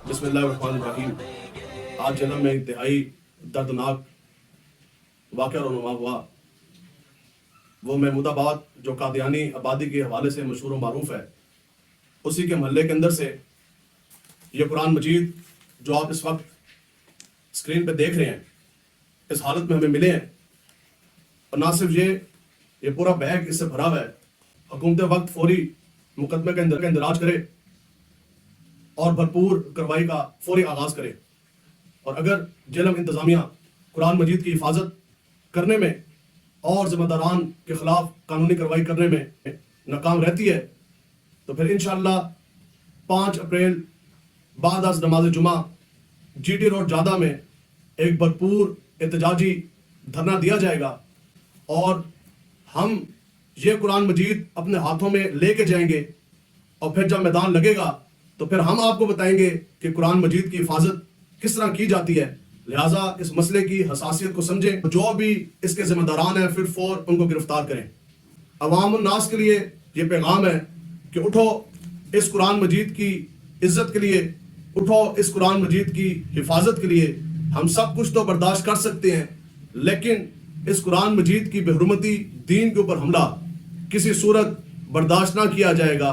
بسم اللہ الرحمن الرحیم۔ آج جہلم میں انتہائی دردناک واقعہ رونما ہوا۔ وہ محمود آباد جو قادیانی آبادی کے حوالے سے مشہور و معروف ہے، اسی کے محلے کے اندر سے یہ قرآن مجید جو آپ اس وقت اسکرین پہ دیکھ رہے ہیں، اس حالت میں ہمیں ملے ہیں۔ اور نہ صرف یہ پورا بیگ اس سے بھرا ہوا ہے۔ حکومت وقت فوری مقدمے کا اندراج کرے اور بھرپور کارروائی کا فوری آغاز کرے، اور اگر جہلم انتظامیہ قرآن مجید کی حفاظت کرنے میں اور ذمہ داران کے خلاف قانونی کارروائی کرنے میں ناکام رہتی ہے تو پھر انشاءاللہ 5 اپریل بعد از نماز جمعہ جی ٹی روڈ جادہ میں ایک بھرپور احتجاجی دھرنا دیا جائے گا، اور ہم یہ قرآن مجید اپنے ہاتھوں میں لے کے جائیں گے، اور پھر جب میدان لگے گا تو پھر ہم آپ کو بتائیں گے کہ قرآن مجید کی حفاظت کس طرح کی جاتی ہے۔ لہٰذا اس مسئلے کی حساسیت کو سمجھیں، جو بھی اس کے ذمہ داران ہیں پھر فور ان کو گرفتار کریں۔ عوام الناس کے لیے یہ پیغام ہے کہ اٹھو اس قرآن مجید کی عزت کے لیے، اٹھو اس قرآن مجید کی حفاظت کے لیے۔ ہم سب کچھ تو برداشت کر سکتے ہیں، لیکن اس قرآن مجید کی بے حرمتی دین کے اوپر حملہ کسی صورت برداشت نہ کیا جائے گا۔